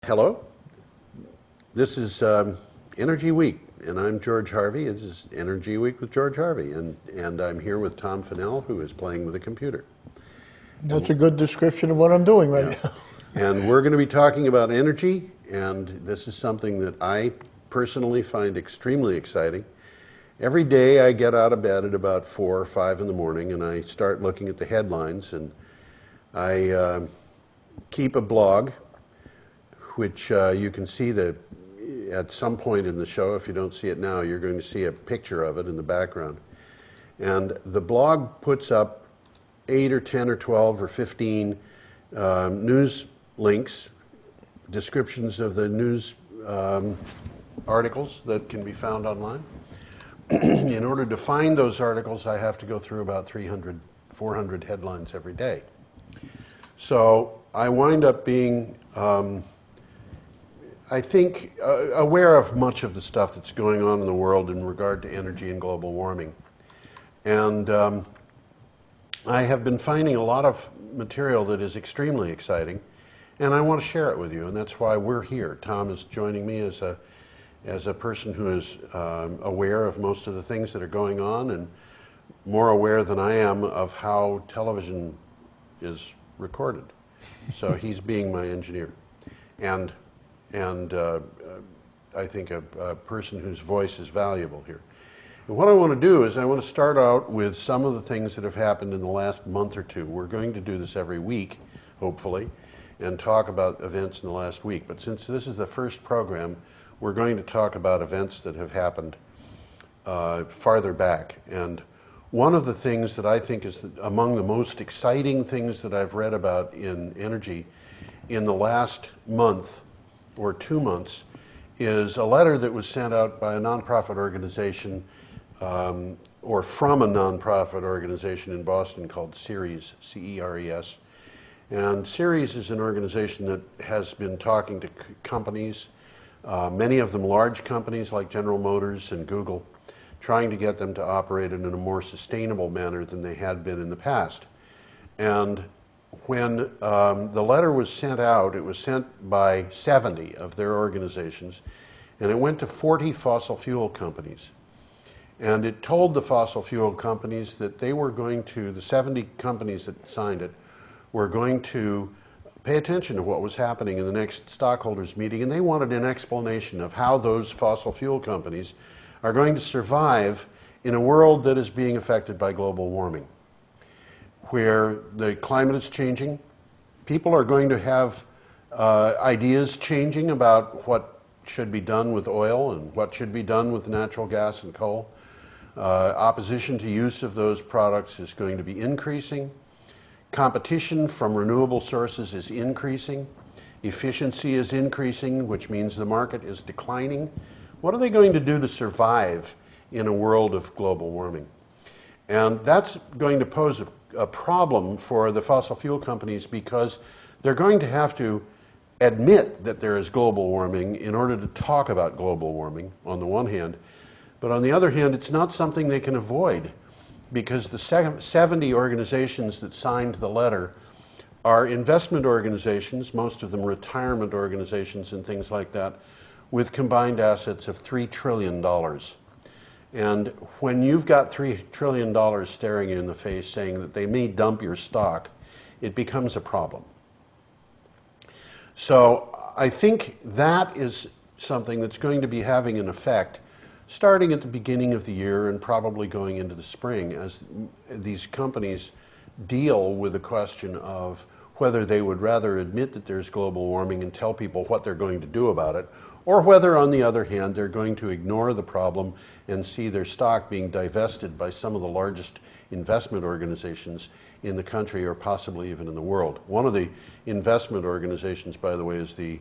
Hello, this is Energy Week, and I'm George Harvey. This is Energy Week with George Harvey, and I'm here with Tom Finnell, who is playing with a computer. That's a good description of what I'm doing right now. And we're going to be talking about energy, and this is something that I personally find extremely exciting. Every day I get out of bed at about 4 or 5 in the morning, and I start looking at the headlines, and I keep a blog, which you can see at some point in the show. If you don't see it now, you're going to see a picture of it in the background. And the blog puts up 8 or 10 or 12 or 15 news links, descriptions of the news articles that can be found online. In order to find those articles, I have to go through about 300, 400 headlines every day. So I wind up being I think, aware of much of the stuff that's going on in the world in regard to energy and global warming. And I have been finding a lot of material that is extremely exciting, and I want to share it with you, and that's why we're here. Tom is joining me as a person who is aware of most of the things that are going on, and more aware than I am of how television is recorded. So he's being my engineer. And I think a person whose voice is valuable here. And what I want to do is I want to start out with some of the things that have happened in the last month or two. We're going to do this every week, hopefully, and talk about events in the last week. But since this is the first program, we're going to talk about events that have happened farther back. And one of the things that I think is among the most exciting things that I've read about in energy in the last month or 2 months is a letter that was sent out by a nonprofit organization or from a nonprofit organization in Boston called CERES, C-E-R-E-S. And CERES is an organization that has been talking to companies, many of them large companies like General Motors and Google, trying to get them to operate in a more sustainable manner than they had been in the past. And when the letter was sent out, it was sent by 70 of their organizations, and it went to 40 fossil fuel companies. And it told the fossil fuel companies that they were going to, the 70 companies that signed it, were going to pay attention to what was happening in the next stockholders meeting, and they wanted an explanation of how those fossil fuel companies are going to survive in a world that is being affected by global warming, where the climate is changing. People are going to have ideas changing about what should be done with oil and what should be done with natural gas and coal. Opposition to use of those products is going to be increasing. Competition from renewable sources is increasing. Efficiency is increasing, which means the market is declining. What are they going to do to survive in a world of global warming? And that's going to pose a problem for the fossil fuel companies, because they're going to have to admit that there is global warming in order to talk about global warming, on the one hand. But on the other hand, it's not something they can avoid, because the 70 organizations that signed the letter are investment organizations, most of them retirement organizations and things like that, with combined assets of $3 trillion. And when you've got $3 trillion staring you in the face saying that they may dump your stock, it becomes a problem. So I think that is something that's going to be having an effect starting at the beginning of the year and probably going into the spring, as these companies deal with the question of whether they would rather admit that there's global warming and tell people what they're going to do about it, or whether, on the other hand, they're going to ignore the problem and see their stock being divested by some of the largest investment organizations in the country, or possibly even in the world. One of the investment organizations, by the way, is the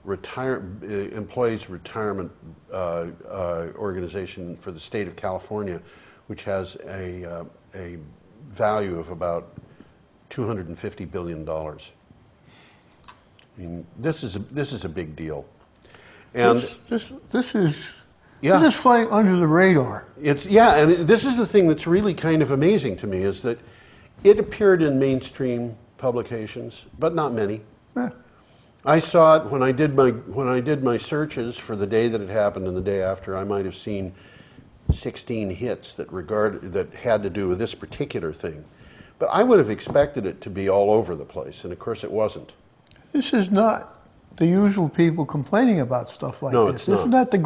Employees Retirement Organization for the state of California, which has a value of about $250 billion. I mean, this is a big deal. And this is flying under the radar. And this is the thing that's really kind of amazing to me, is that it appeared in mainstream publications, but not many. Yeah. I saw it when I did my searches for the day that it happened and the day after. I might have seen 16 hits that had to do with this particular thing. But I would have expected it to be all over the place, and of course it wasn't. This is not the usual people complaining about stuff like No, this. it's not. This is not the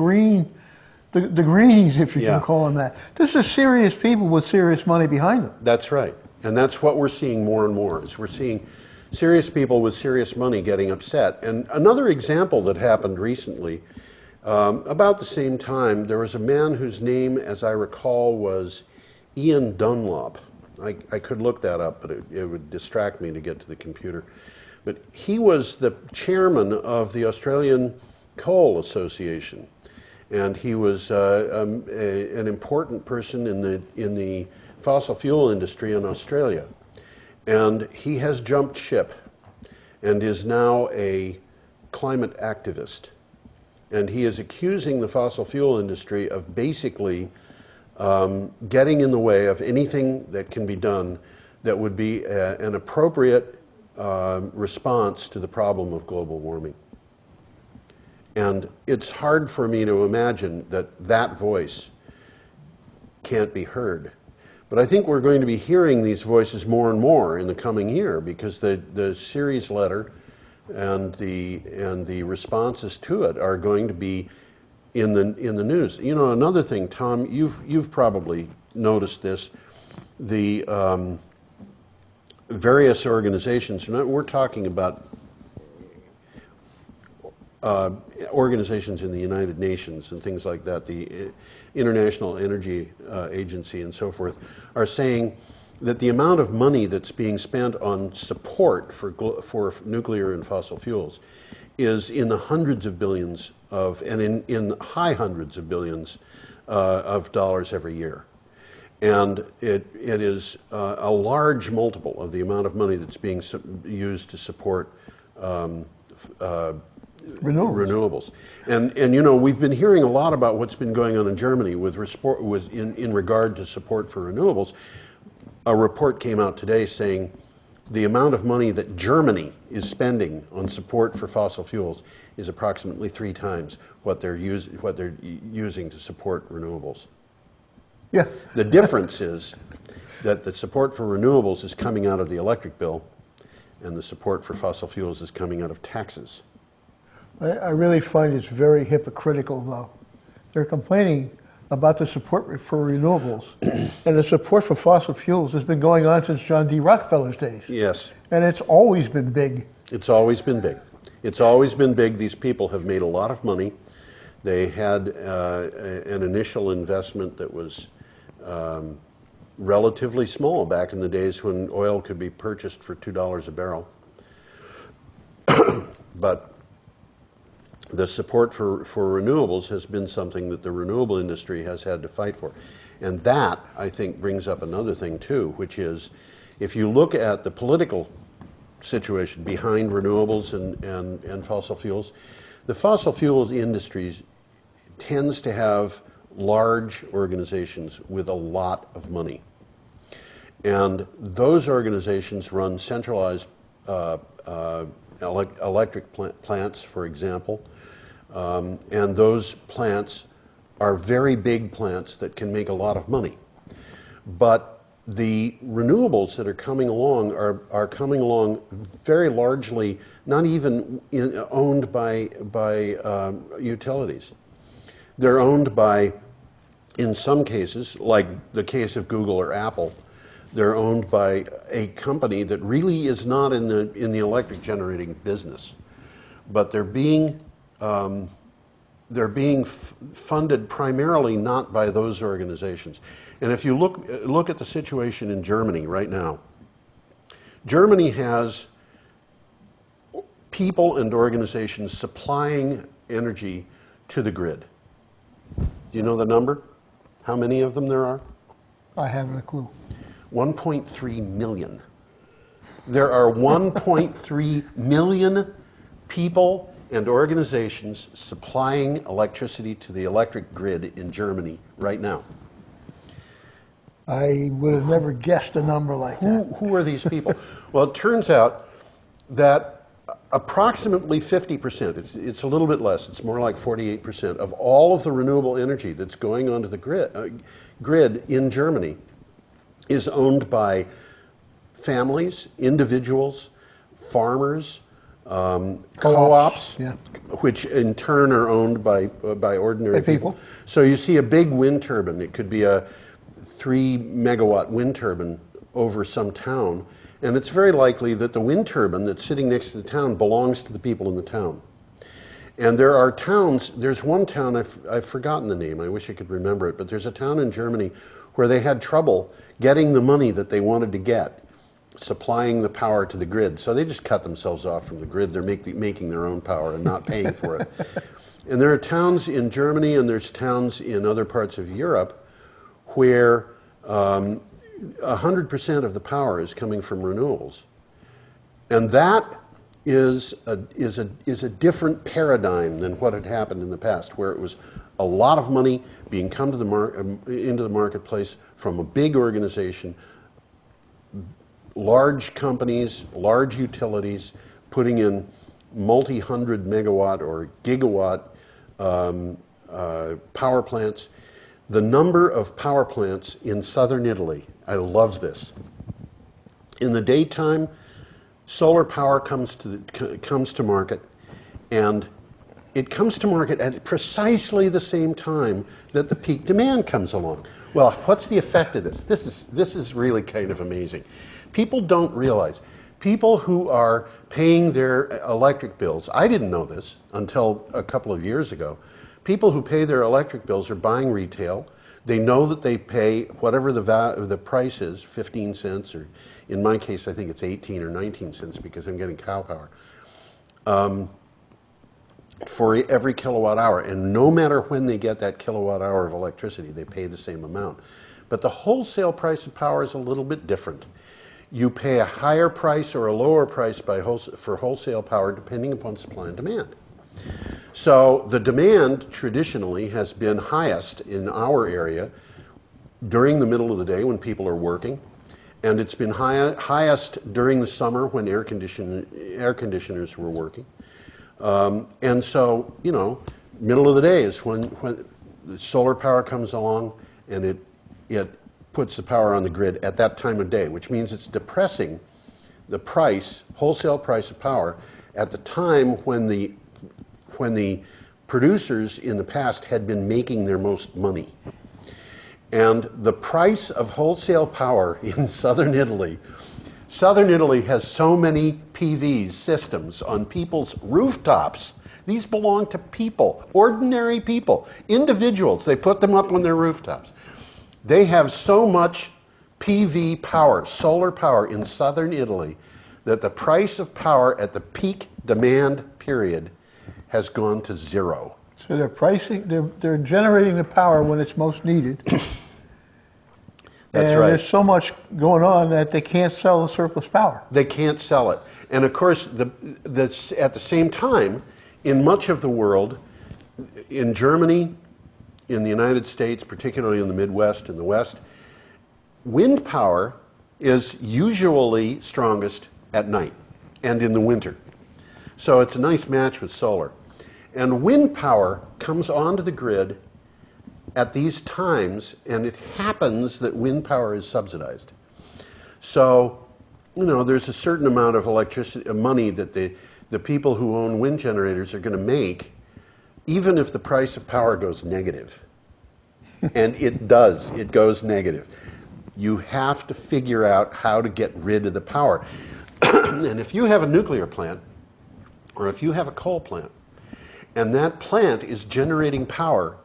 greenies, if you can call them that. This is serious people with serious money behind them. That's right. And that's what we're seeing more and more, is we're seeing serious people with serious money getting upset. And another example that happened recently, about the same time, there was a man whose name, as I recall, was Ian Dunlop. I could look that up, but it would distract me to get to the computer. But he was the chairman of the Australian Coal Association, and he was an important person in the fossil fuel industry in Australia. And he has jumped ship and is now a climate activist. And he is accusing the fossil fuel industry of basically getting in the way of anything that can be done that would be an appropriate response to the problem of global warming. And it's hard for me to imagine that voice can't be heard. But I think we're going to be hearing these voices more and more in the coming year, because the series letter and the responses to it are going to be in the news. You know, another thing, Tom, you've probably noticed this. The various organizations, and we're talking about organizations in the United Nations and things like that, the International Energy Agency and so forth, are saying that the amount of money that's being spent on support for nuclear and fossil fuels is in the hundreds of billions and in high hundreds of billions of dollars every year. And it is a large multiple of the amount of money that's being used to support renewables. And you know, we've been hearing a lot about what's been going on in Germany in regard to support for renewables. A report came out today saying the amount of money that Germany is spending on support for fossil fuels is approximately 3 times what they're using to support renewables. Yeah. The difference is that the support for renewables is coming out of the electric bill, and the support for fossil fuels is coming out of taxes. I really find it's very hypocritical, though. They're complaining about the support for renewables, and the support for fossil fuels has been going on since John D. Rockefeller's days. Yes. And it's always been big. It's always been big. It's always been big. These people have made a lot of money. They had an initial investment that was relatively small back in the days when oil could be purchased for $2 a barrel. But the support for renewables has been something that the renewable industry has had to fight for. And that, I think, brings up another thing, too, which is, if you look at the political situation behind renewables and fossil fuels, the fossil fuels industry tends to have large organizations with a lot of money. And those organizations run centralized electric plants, for example, and those plants are very big plants that can make a lot of money. But the renewables that are coming along are coming along very largely not even owned by utilities. They're owned by, in some cases, like the case of Google or Apple, they're owned by a company that really is not in the electric generating business, but they're being funded primarily not by those organizations. And if you look at the situation in Germany right now, Germany has people and organizations supplying energy to the grid. Do you know the number? How many of them there are? I haven't a clue. 1.3 million. There are 1.3 million people and organizations supplying electricity to the electric grid in Germany right now. I would have never guessed a number like that. Who are these people? Well, it turns out that approximately 50%, it's a little bit less, it's more like 48% of all of the renewable energy that's going onto the grid in Germany is owned by families, individuals, farmers, co-ops, yeah. which in turn are owned by ordinary people. So you see a big wind turbine, it could be a 3 megawatt wind turbine over some town, and it's very likely that the wind turbine that's sitting next to the town belongs to the people in the town. And there are towns, there's one town, I've forgotten the name, I wish I could remember it, but there's a town in Germany where they had trouble getting the money that they wanted to get, supplying the power to the grid. So they just cut themselves off from the grid. They're making their own power and not paying for it. And there are towns in Germany and there's towns in other parts of Europe where 100% of the power is coming from renewables. And that is a different paradigm than what had happened in the past, where it was a lot of money being come to into the marketplace from a big organization, large companies, large utilities, putting in multi-hundred megawatt or gigawatt power plants. The number of power plants in southern Italy, I love this. In the daytime, solar power comes to market, and it comes to market at precisely the same time that the peak demand comes along. Well, what's the effect of this? This is really kind of amazing. People don't realize, people who are paying their electric bills, I didn't know this until a couple of years ago, people who pay their electric bills are buying retail. They know that they pay whatever the price is, 15 cents, or in my case I think it's 18 or 19 cents because I'm getting cow power, for every kilowatt hour. And no matter when they get that kilowatt hour of electricity, they pay the same amount. But the wholesale price of power is a little bit different. You pay a higher price or a lower price for wholesale power depending upon supply and demand. So the demand traditionally has been highest in our area during the middle of the day when people are working, and it's been highest during the summer when air conditioners were working. And so, you know, middle of the day is when the solar power comes along and it puts the power on the grid at that time of day, which means it's depressing the price, wholesale price of power, at the time when the producers in the past had been making their most money. And the price of wholesale power in southern Italy has so many PV systems on people's rooftops. These belong to people, ordinary people, individuals. They put them up on their rooftops. They have so much PV power, solar power in southern Italy, that the price of power at the peak demand period has gone to zero. So they're generating the power when it's most needed. That's and right. There's so much going on that they can't sell the surplus power. They can't sell it. And of course, at the same time, in much of the world, in Germany, in the United States, particularly in the Midwest and the West, wind power is usually strongest at night and in the winter. So it's a nice match with solar. And wind power comes onto the grid at these times, and it happens that wind power is subsidized. So, you know, there's a certain amount of money that the people who own wind generators are going to make, even if the price of power goes negative. And it does, it goes negative. You have to figure out how to get rid of the power. And if you have a nuclear plant, or if you have a coal plant, and that plant is generating power,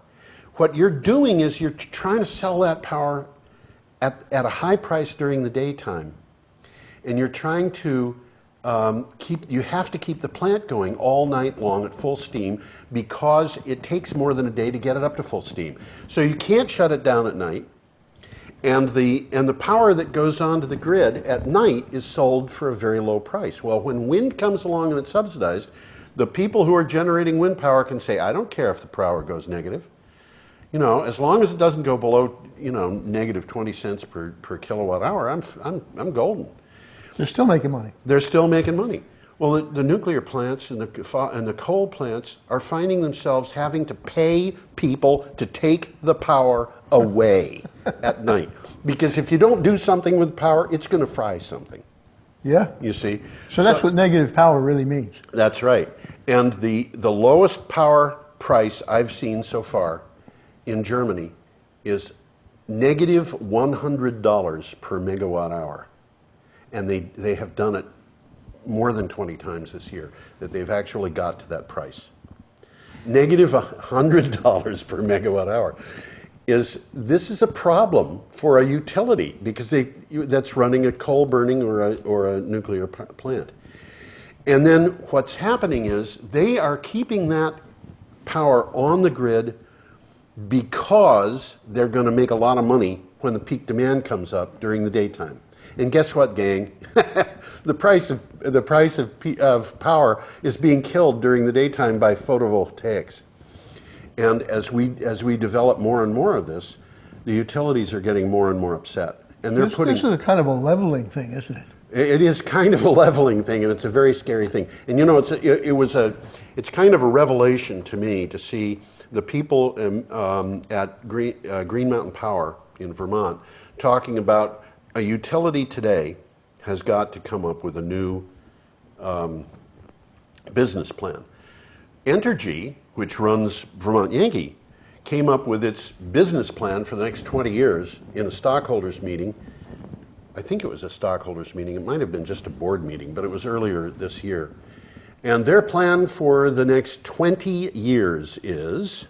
what you're doing is you're trying to sell that power at a high price during the daytime. And you're trying to you have to keep the plant going all night long at full steam because it takes more than a day to get it up to full steam. So you can't shut it down at night. And the power that goes onto the grid at night is sold for a very low price. Well, when wind comes along and it's subsidized, the people who are generating wind power can say, I don't care if the power goes negative. You know, as long as it doesn't go below, you know, negative 20 cents per kilowatt hour, I'm golden. They're still making money. They're still making money. Well, the nuclear plants and the coal plants are finding themselves having to pay people to take the power away at night. Because if you don't do something with power, it's going to fry something. Yeah. You see? So that's what negative power really means. That's right. And the lowest power price I've seen so far in Germany is negative $100 per megawatt hour. And they have done it more than 20 times this year, that they've actually got to that price. Negative $100 per megawatt hour. This is a problem for a utility because that's running a coal burning or a nuclear plant. And then what's happening is they are keeping that power on the grid because they're going to make a lot of money when the peak demand comes up during the daytime. And guess what, gang? The price of power is being killed during the daytime by photovoltaics. And as we develop more and more of this, the utilities are getting more and more upset. And they're This is a kind of a leveling thing, isn't it? It is kind of a leveling thing, and it's a very scary thing. And you know, it's kind of a revelation to me to see the people at Green Mountain Power in Vermont talking about a utility today has got to come up with a new business plan. Entergy, which runs Vermont Yankee, came up with its business plan for the next 20 years in a stockholders meeting. I think it was a stockholders meeting. It might have been just a board meeting, but it was earlier this year. And their plan for the next 20 years is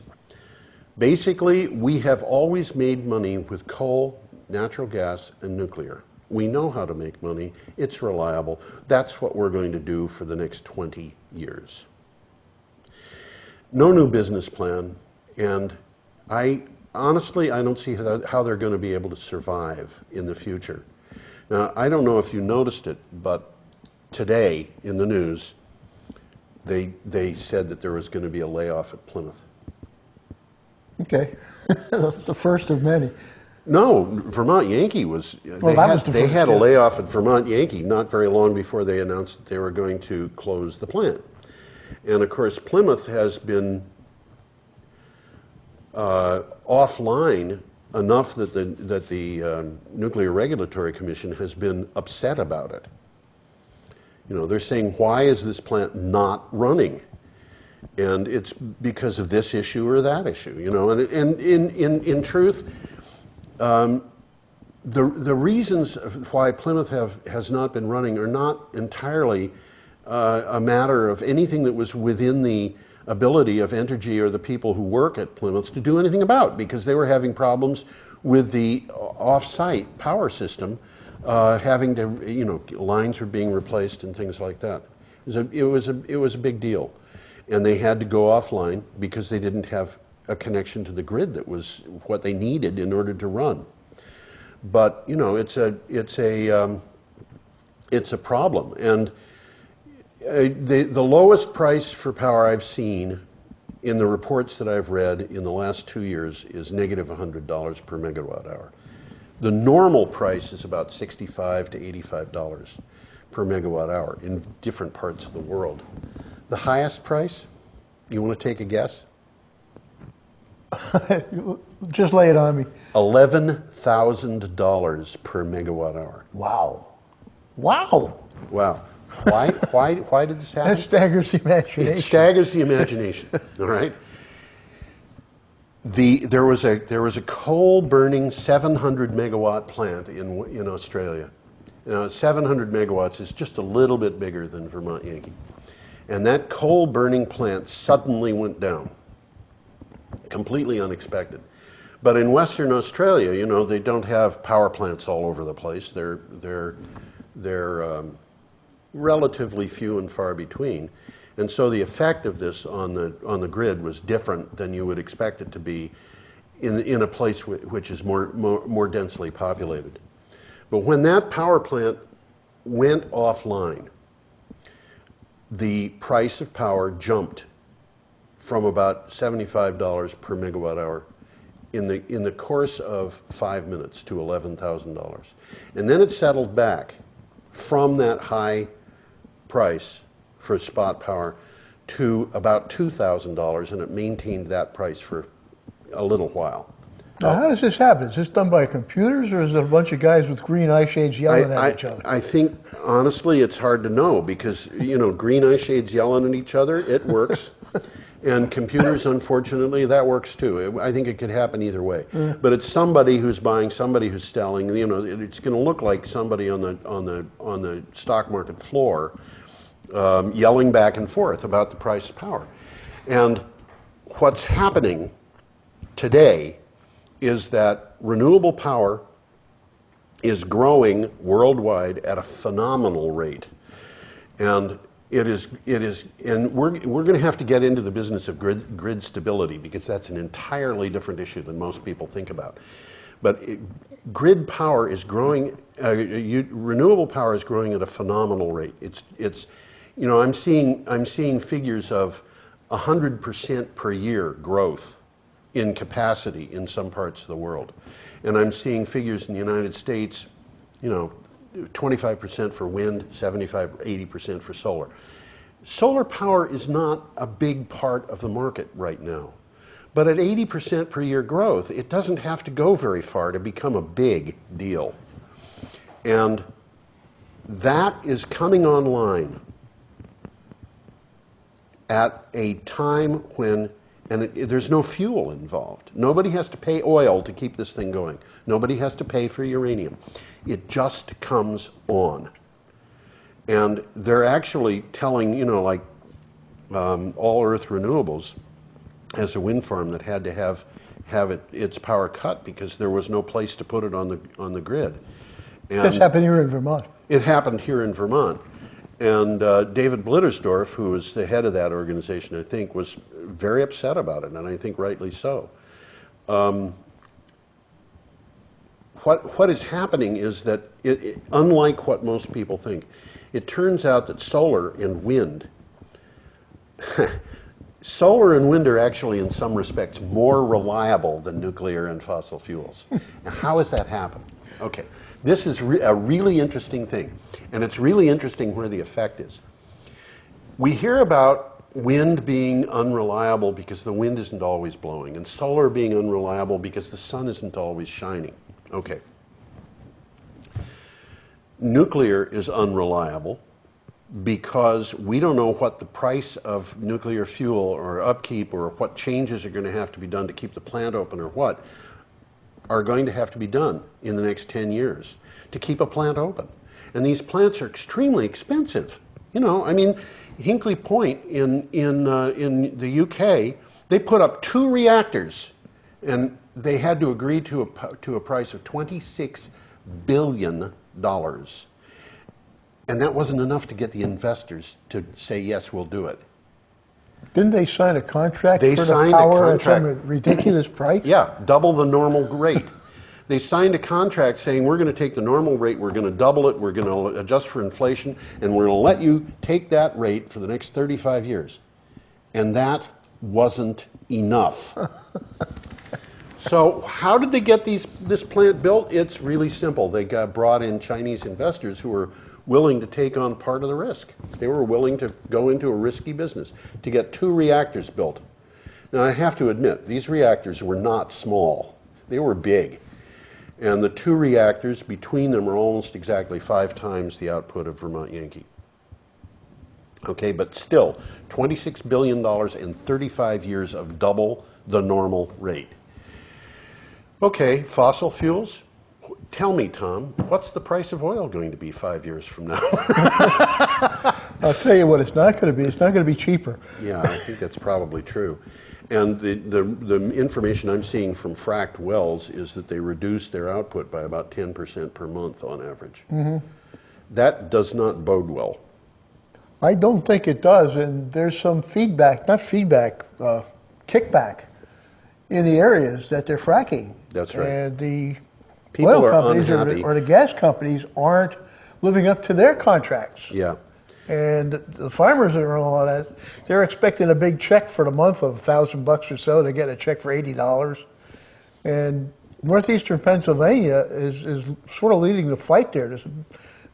basically we have always made money with coal, natural gas, and nuclear. We know how to make money. It's reliable. That's what we're going to do for the next 20 years. No new business plan, and honestly, I don't see how they're going to be able to survive in the future. Now, I don't know if you noticed it, but today in the news, they said that there was going to be a layoff at Plymouth. Okay. That's the first of many. No, Vermont Yankee was. They had a layoff at Vermont Yankee not very long before they announced that they were going to close the plant. And of course, Plymouth has been offline enough that the Nuclear Regulatory Commission has been upset about it. You know, they're saying, why is this plant not running? And it's because of this issue or that issue. You know, and in truth. The reasons why Plymouth has not been running are not entirely a matter of anything that was within the ability of Entergy or the people who work at Plymouth to do anything about, because they were having problems with the off-site power system, having to, you know, lines were being replaced and things like that. It was a big deal, and they had to go offline because they didn't have a connection to the grid that was what they needed in order to run. But you know, it's a problem, and the lowest price for power I've seen in the reports that I've read in the last 2 years is negative $100 per megawatt hour. The normal price is about $65 to $85 per megawatt hour in different parts of the world. The highest price, you want to take a guess? Just lay it on me. $11,000 per megawatt hour. Wow. Wow. Wow. Why did this happen? That staggers the imagination. It staggers the imagination. All right. There was a coal burning 700 megawatt plant in Australia. You know, 700 megawatts is just a little bit bigger than Vermont Yankee, and that coal burning plant suddenly went down. Completely unexpected. But in Western Australia, you know, they don't have power plants all over the place. They're relatively few and far between. And so the effect of this on the grid was different than you would expect it to be in a place which is more densely populated. But when that power plant went offline, the price of power jumped from about $75 per megawatt hour in the course of 5 minutes to $11,000. And then it settled back from that high price for spot power to about $2,000, and it maintained that price for a little while. Now, how does this happen? Is this done by computers, or is it a bunch of guys with green eye shades yelling at each other? I think, honestly, it's hard to know because, you know, green eye shades yelling at each other, it works. And computers, unfortunately, that works too. I think it could happen either way. But it's somebody who's buying, somebody who's selling. You know, it's going to look like somebody on the stock market floor yelling back and forth about the price of power. And what's happening today is that renewable power is growing worldwide at a phenomenal rate. And and we're going to have to get into the business of grid stability because that's an entirely different issue than most people think about. But grid power is growing, renewable power is growing at a phenomenal rate. It's you know, I'm seeing figures of 100% per year growth in capacity in some parts of the world. And I'm seeing figures in the United States, you know, 25% for wind, 75, 80% for solar. Solar power is not a big part of the market right now. But at 80% per year growth, it doesn't have to go very far to become a big deal. And that is coming online at a time when there's no fuel involved. Nobody has to pay oil to keep this thing going. Nobody has to pay for uranium. It just comes on. And they're actually telling, you know, like All Earth Renewables has a wind farm that had to have its power cut because there was no place to put it on the grid. And this happened here in Vermont. It happened here in Vermont. And David Blittersdorf, who was the head of that organization, I think, was very upset about it, and I think rightly so. What is happening is that, unlike what most people think, it turns out that solar and wind, solar and wind are actually, in some respects, more reliable than nuclear and fossil fuels. Now, how has that happened? Okay, this is a really interesting thing, and it's really interesting where the effect is. We hear about wind being unreliable because the wind isn't always blowing, and solar being unreliable because the sun isn't always shining. Okay. Nuclear is unreliable because we don't know what the price of nuclear fuel or upkeep or what changes are going to have to be done to keep the plant open or what are going to have to be done in the next 10 years to keep a plant open. And these plants are extremely expensive. You know, I mean, Hinkley Point in the UK, they put up 2 reactors and they had to agree to a price of $26 billion. And that wasn't enough to get the investors to say, yes, we'll do it. Didn't they sign a contract for the power at some ridiculous price? Yeah, double the normal rate. They signed a contract saying, we're going to take the normal rate, we're going to double it, we're going to adjust for inflation, and we're going to let you take that rate for the next 35 years. And that wasn't enough. So how did they get this plant built? It's really simple. They brought in Chinese investors who were willing to take on part of the risk. They were willing to go into a risky business to get 2 reactors built. Now, I have to admit, these reactors were not small. They were big. And the 2 reactors, between them, are almost exactly 5 times the output of Vermont Yankee. Okay, but still, $26 billion in 35 years of double the normal rate. Okay, fossil fuels. Tell me, Tom, what's the price of oil going to be 5 years from now? I'll tell you what it's not going to be. It's not going to be cheaper. Yeah, I think that's probably true. And the information I'm seeing from fracked wells is that they reduce their output by about 10% per month on average. Mm-hmm. That does not bode well. I don't think it does, and there's some feedback, not feedback, kickback in the areas that they're fracking. That's right. And the People oil are companies unhappy. or the gas companies aren't living up to their contracts. Yeah. And the farmers are all that. They're expecting a big check for the month of $1,000 or so. They get a check for $80. And northeastern Pennsylvania is sort of leading the fight there.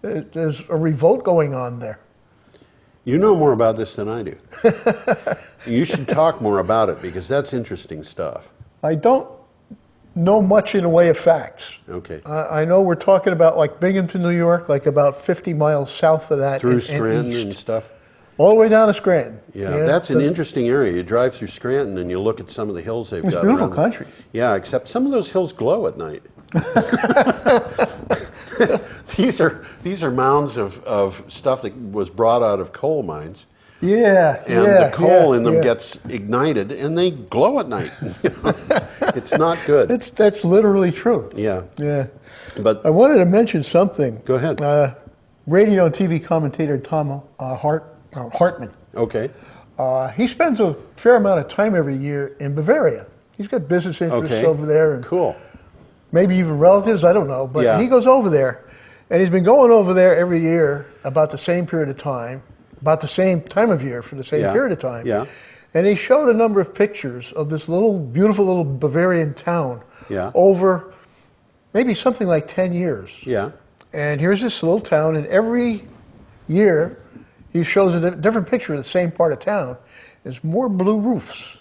There's a revolt going on there. You know more about this than I do. You should talk more about it because that's interesting stuff. I don't know much in the way of facts. Okay. I know we're talking about like Binghamton, New York, like about 50 miles south of that. Through Scranton and stuff? All the way down to Scranton. Yeah, that's an interesting area. You drive through Scranton and you look at some of the hills they've got. It's beautiful country. Yeah, except some of those hills glow at night. These are mounds of stuff that was brought out of coal mines. Yeah, and the coal in them gets ignited, and they glow at night. It's not good. That's literally true. Yeah. Yeah. But I wanted to mention something. Go ahead. Radio and TV commentator Tom Hartman. Okay. He spends a fair amount of time every year in Bavaria. He's got business interests over there. And cool. Maybe even relatives, I don't know. But Yeah. he goes over there, and he's been going over there every year about the same period of time, about the same time of year for the same period of time. Yeah. And he showed a number of pictures of this beautiful little Bavarian town over maybe something like 10 years. Yeah. And here's this little town, and every year he shows a different picture of the same part of town. There's more blue roofs.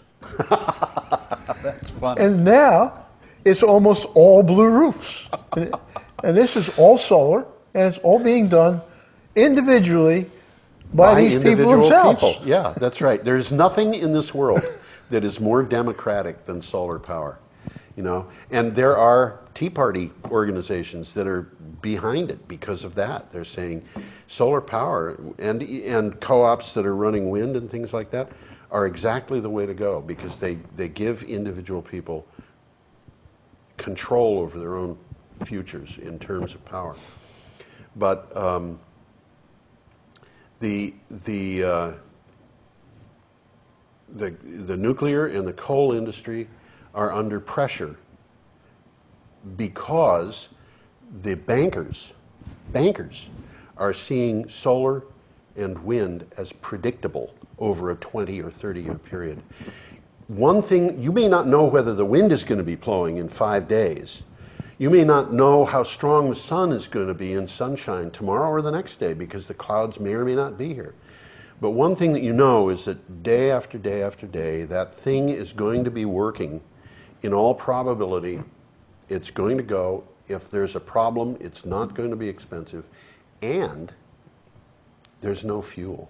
That's funny. And now it's almost all blue roofs. And this is all solar, and it's all being done individually by these people themselves. Yeah, that's right. There's nothing in this world that is more democratic than solar power, you know. And there are Tea Party organizations that are behind it because of that. They're saying solar power and co-ops that are running wind and things like that are exactly the way to go because they give individual people control over their own futures in terms of power. But the nuclear and the coal industry are under pressure because the bankers are seeing solar and wind as predictable over a 20 or 30-year period. One thing, you may not know whether the wind is going to be blowing in 5 days. You may not know how strong the sun is going to be in sunshine tomorrow or the next day because the clouds may or may not be here. But one thing that you know is that day after day after day, that thing is going to be working. In all probability, it's going to go. If there's a problem, it's not going to be expensive. And there's no fuel.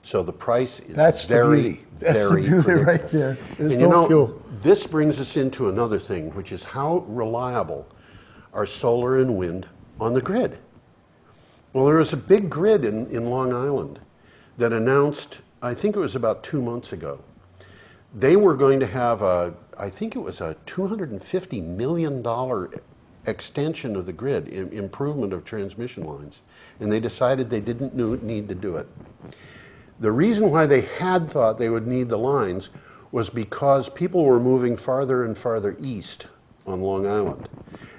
So the price is very predictable. Right there. There's and no fuel. This brings us into another thing, which is how reliable are solar and wind on the grid. Well, there was a big grid in Long Island that announced, I think it was about 2 months ago, they were going to have I think it was a $250 million extension of the grid, improvement of transmission lines, and they decided they didn't need to do it. The reason why they had thought they would need the lines was because people were moving farther and farther east on Long Island.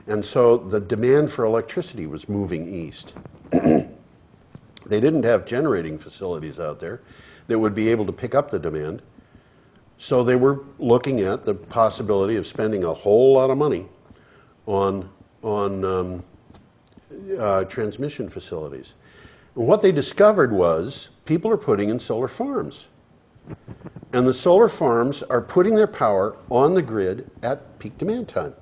And so the demand for electricity was moving east. They didn't have generating facilities out there that would be able to pick up the demand. So they were looking at the possibility of spending a whole lot of money on transmission facilities. And what they discovered was people are putting in solar farms. And the solar farms are putting their power on the grid at peak demand time.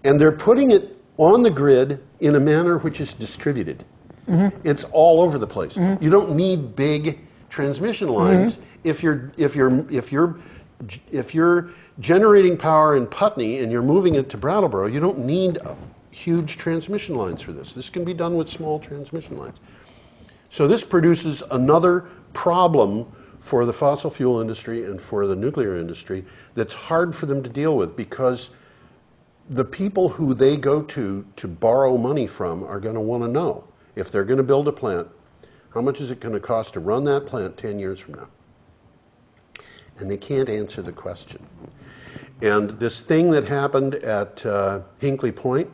And they're putting it on the grid in a manner which is distributed. Mm-hmm. It's all over the place. Mm-hmm. You don't need big transmission lines. Mm-hmm. If you're generating power in Putney and you're moving it to Brattleboro, you don't need huge transmission lines for this. This can be done with small transmission lines. So this produces another problem for the fossil fuel industry and for the nuclear industry that's hard for them to deal with because the people who they go to borrow money from are going to want to know if they're going to build a plant, how much is it going to cost to run that plant 10 years from now? And they can't answer the question. And this thing that happened at Hinkley Point,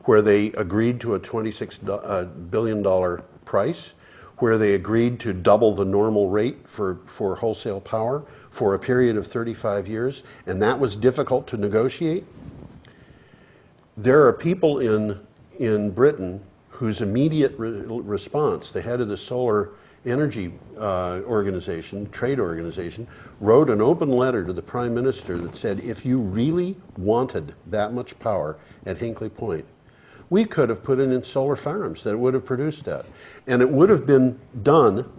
where they agreed to a $26 billion price, where they agreed to double the normal rate for wholesale power for a period of 35 years, and that was difficult to negotiate. There are people in Britain whose immediate response, the head of the solar energy trade organization, wrote an open letter to the Prime Minister that said, if you really wanted that much power at Hinkley Point, we could have put it in solar farms that would have produced that. And it would have been done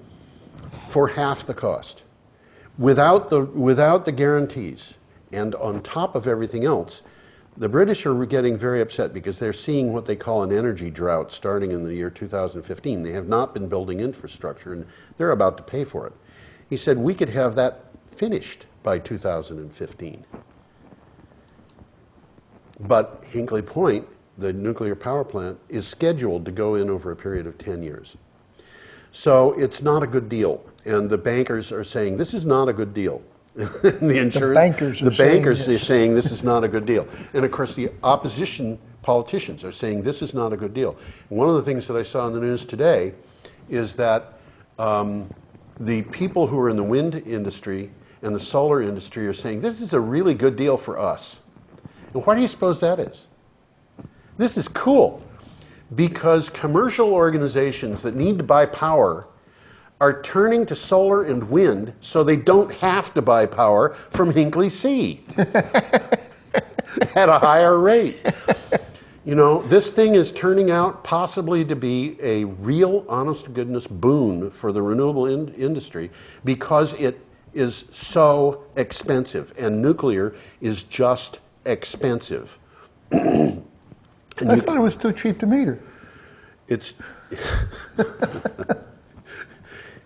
for half the cost, without the guarantees. And on top of everything else, the British are getting very upset because they're seeing what they call an energy drought starting in the year 2015. They have not been building infrastructure, and they're about to pay for it. He said we could have that finished by 2015. But Hinkley Point, the nuclear power plant, is scheduled to go in over a period of 10 years. So it's not a good deal. And the bankers are saying this is not a good deal. The bankers are saying this is not a good deal. And of course the opposition politicians are saying this is not a good deal. And one of the things that I saw in the news today is that the people who are in the wind industry and the solar industry are saying this is a really good deal for us. And why do you suppose that is? This is cool, because commercial organizations that need to buy power are turning to solar and wind so they don't have to buy power from Hinkley C at a higher rate. You know, this thing is turning out possibly to be a real, honest-to-goodness boon for the renewable industry because it is so expensive, and nuclear is just expensive. I thought it was too cheap to meter. It's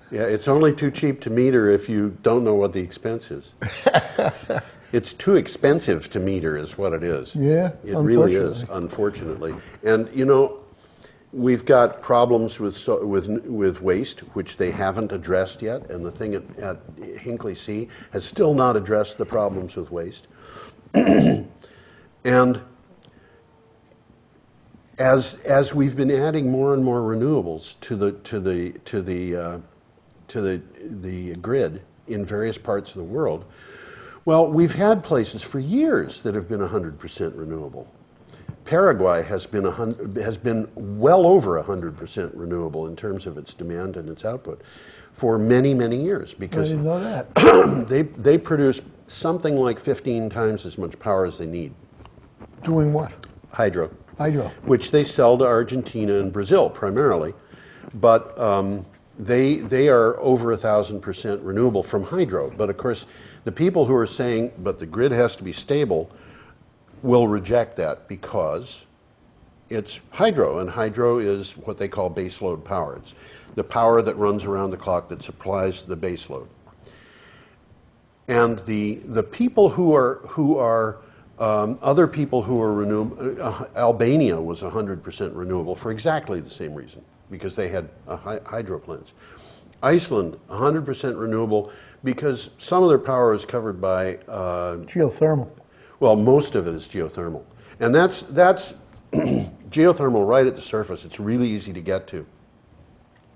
yeah, it's only too cheap to meter if you don't know what the expense is. It's too expensive to meter is what it is. Yeah, it really is, unfortunately. And you know, we've got problems with waste, which they haven't addressed yet, and the thing at Hinkley C has still not addressed the problems with waste. And as we've been adding more and more renewables to the grid in various parts of the world, well, we've had places for years that have been 100% renewable. Paraguay has been well over 100% renewable in terms of its demand and its output for many, many years, because I didn't know that. they produce something like 15 times as much power as they need. Doing what? Hydro. Hydro. Which they sell to Argentina and Brazil primarily, but they are over 1,000% renewable from hydro. But of course, the people who are saying, but the grid has to be stable, will reject that because it's hydro, and hydro is what they call baseload power. It's the power that runs around the clock that supplies the baseload. And the people who are other people who are renewable, Albania was 100% renewable for exactly the same reason, because they had hydro plants. Iceland, 100% renewable, because some of their power is covered by geothermal. Well, most of it is geothermal, and that's geothermal right at the surface. It's really easy to get to.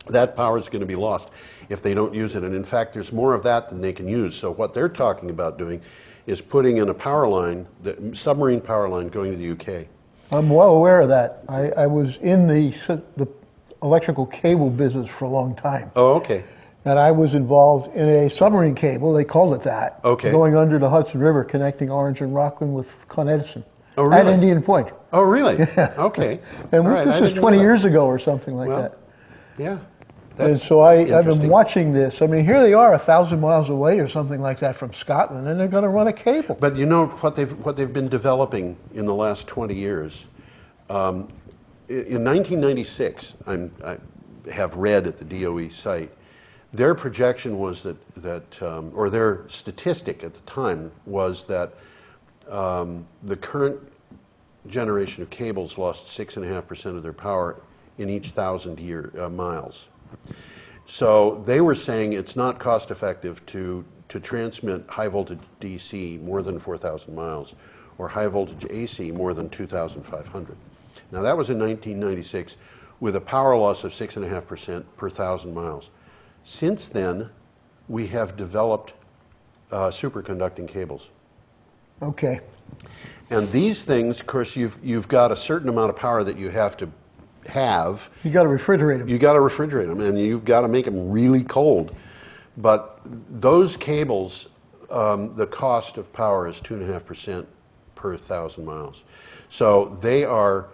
That power is going to be lost if they don't use it, and in fact, there's more of that than they can use. So what they're talking about doing is putting in a power line, the submarine power line going to the UK. I'm well aware of that. I was in the electrical cable business for a long time. Oh, okay. And I was involved in a submarine cable, they called it that, okay, going under the Hudson River, connecting Orange and Rockland with Con Edison. Oh, really? At Indian Point. Oh, really? Yeah. Okay. And this was 20 years ago or something like that. Yeah. And so I've been watching this. I mean, here they are 1,000 miles away or something like that from Scotland, and they're going to run a cable. But you know what they've been developing in the last 20 years? In 1996, I have read at the DOE site, their projection was or their statistic at the time was that the current generation of cables lost 6.5% of their power in each 1,000 miles. So they were saying it's not cost effective to transmit high voltage DC more than 4,000 miles or high voltage AC more than 2,500. Now that was in 1996 with a power loss of 6.5% per 1,000 miles. Since then, we have developed superconducting cables. Okay. And these things, of course, you've got a certain amount of power that you have to have. You got to refrigerate them. You got to refrigerate them, and you've got to make them really cold. But those cables, the cost of power is 2.5% per 1,000 miles. So they are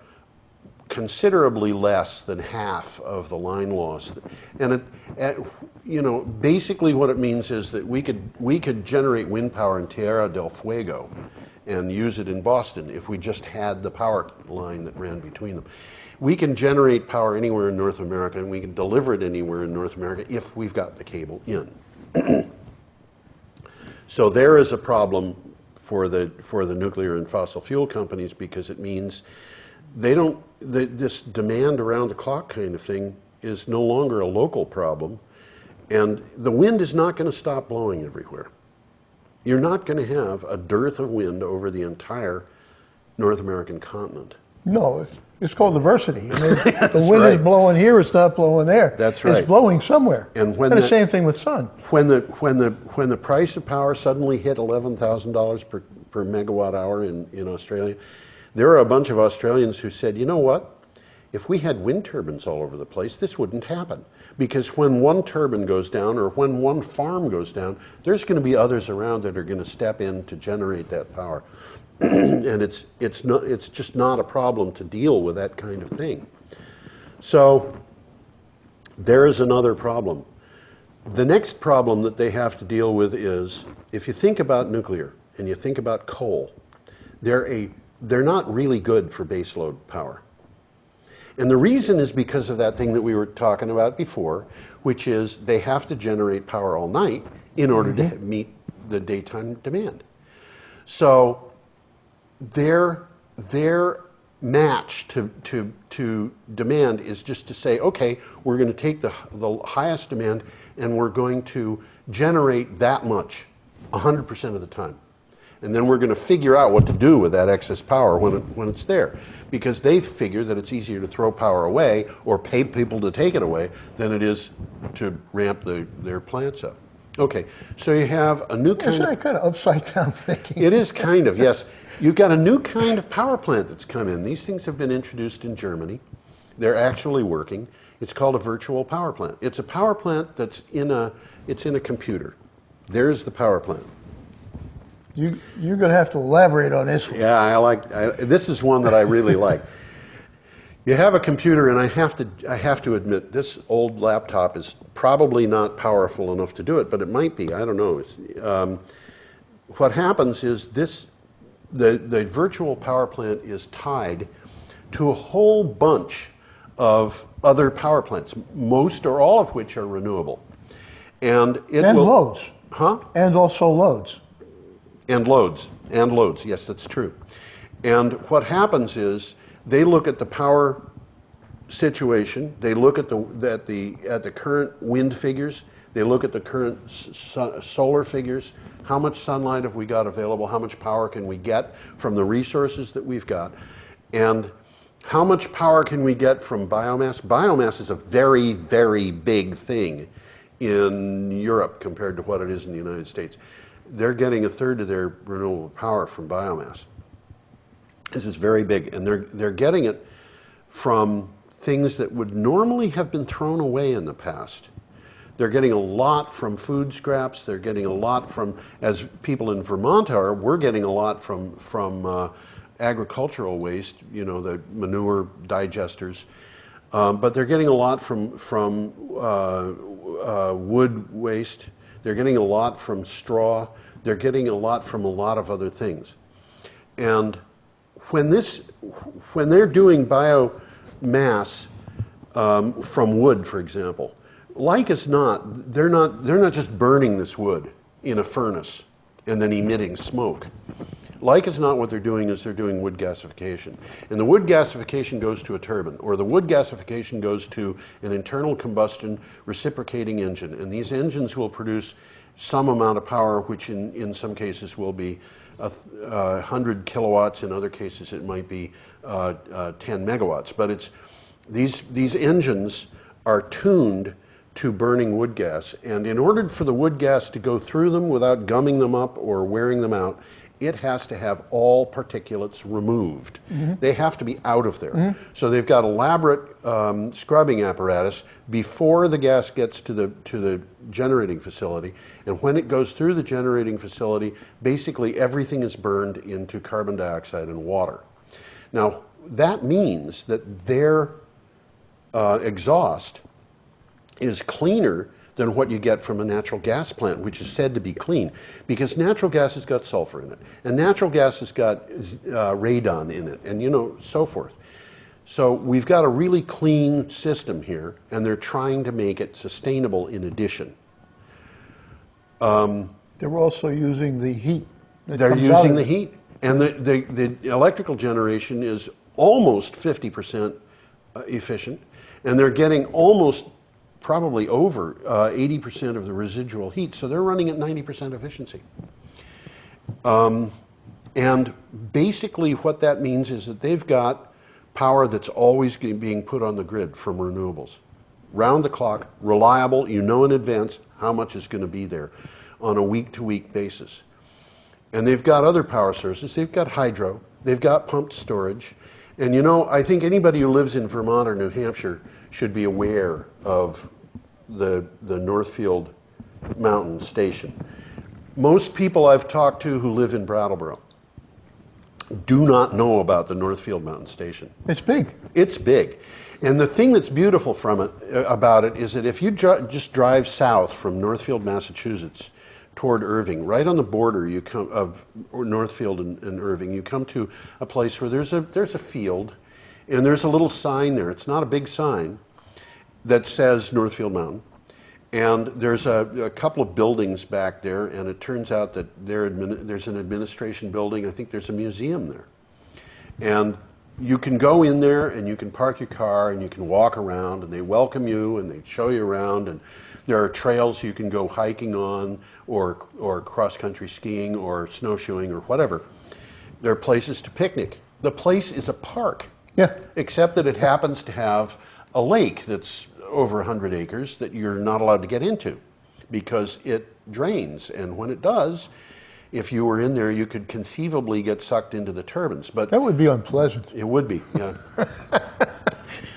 considerably less than half of the line loss. And basically what it means is that we could generate wind power in Tierra del Fuego and use it in Boston if we just had the power line that ran between them. We can generate power anywhere in North America, and we can deliver it anywhere in North America if we've got the cable in. So there is a problem for the nuclear and fossil fuel companies, because it means this demand around the clock kind of thing is no longer a local problem, and the wind is not going to stop blowing everywhere. You're not going to have a dearth of wind over the entire North American continent. No, it's called diversity. I mean, the wind right. is blowing here, it's not blowing there. That's right. It's blowing somewhere. And the same thing with sun. When the price of power suddenly hit $11,000 per megawatt hour in Australia, there are a bunch of Australians who said, you know what? If we had wind turbines all over the place, this wouldn't happen. Because when one turbine goes down, or when one farm goes down, there's going to be others around that are going to step in to generate that power. And it's just not a problem to deal with that kind of thing. So there is another problem. The next problem that they have to deal with is, if you think about nuclear and you think about coal, they're not really good for baseload power. And the reason is because of that thing that we were talking about before, which is they have to generate power all night in order to meet the daytime demand. So their match to demand is just to say, okay, we're going to take the highest demand and we're going to generate that much 100% of the time. And then we're going to figure out what to do with that excess power when it's there. Because they figure that it's easier to throw power away or pay people to take it away than it is to ramp their plants up. Okay, so you have a new kind Isn't that kind of upside down thinking? It is kind of, yes. You've got a new kind of power plant that's come in. These things have been introduced in Germany. They're actually working. It's called a virtual power plant. It's a power plant that's in a computer. There's the power plant. You're going to have to elaborate on this one. Yeah, this is one that I really like. You have a computer, and I have to admit, this old laptop is probably not powerful enough to do it, but it might be. I don't know. What happens is the virtual power plant is tied to a whole bunch of other power plants, most or all of which are renewable, and loads. Huh? And also loads. And loads. Yes, that's true. And what happens is they look at the power situation. They look at the current wind figures. They look at the current solar figures. How much sunlight have we got available? How much power can we get from the resources that we've got? And how much power can we get from biomass? Biomass is a very, very big thing in Europe compared to what it is in the United States. They're getting a third of their renewable power from biomass. This is very big, and they're getting it from things that would normally have been thrown away in the past. They're getting a lot from food scraps. They're getting a lot from, as people in Vermont are, we're getting a lot from agricultural waste, the manure digesters. But they're getting a lot from wood waste. They're getting a lot from straw. They're getting a lot from a lot of other things. And when they're doing biomass from wood, for example, like as not, they're not just burning this wood in a furnace and then emitting smoke. Like as not, what they're doing is they're doing wood gasification. And the wood gasification goes to a turbine, or the wood gasification goes to an internal combustion reciprocating engine. And these engines will produce some amount of power, which in some cases will be 100 kilowatts. In other cases, it might be 10 megawatts. But these engines are tuned to burning wood gas. And in order for the wood gas to go through them without gumming them up or wearing them out, it has to have all particulates removed. They have to be out of there. So they've got elaborate scrubbing apparatus before the gas gets to the generating facility. And when it goes through the generating facility, basically everything is burned into carbon dioxide and water. Now, that means that their exhaust is cleaner than what you get from a natural gas plant, which is said to be clean, because natural gas has got sulfur in it, and natural gas has got radon in it, and so forth. So we've got a really clean system here, and they're trying to make it sustainable in addition. They're also using the heat. They're using the heat, and the electrical generation is almost 50% efficient, and they're getting almost probably over 80% of the residual heat, so they're running at 90% efficiency. And basically what that means is that they've got power that's always being put on the grid from renewables. Round the clock, reliable, you know in advance how much is going to be there on a week-to-week basis. And they've got other power sources. They've got hydro, they've got pumped storage, and I think anybody who lives in Vermont or New Hampshire should be aware of the Northfield Mountain Station. Most people I've talked to who live in Brattleboro do not know about the Northfield Mountain Station. It's big. It's big. And the thing that's beautiful about it is that if you just drive south from Northfield, Massachusetts, toward Irving, right on the border of Northfield and Irving, you come to a place where there's a field, and there's a little sign there. It's not a big sign that says Northfield Mountain. And there's a couple of buildings back there, and it turns out that there's an administration building. I think there's a museum there. And you can go in there, and you can park your car, and you can walk around, and they welcome you, and they show you around, and there are trails you can go hiking on, or cross-country skiing, or snowshoeing, or whatever. There are places to picnic. The place is a park, except that it happens to have a lake that's over 100 acres that you're not allowed to get into because it drains. And when it does, if you were in there, you could conceivably get sucked into the turbines. But that would be unpleasant. It would be, yeah.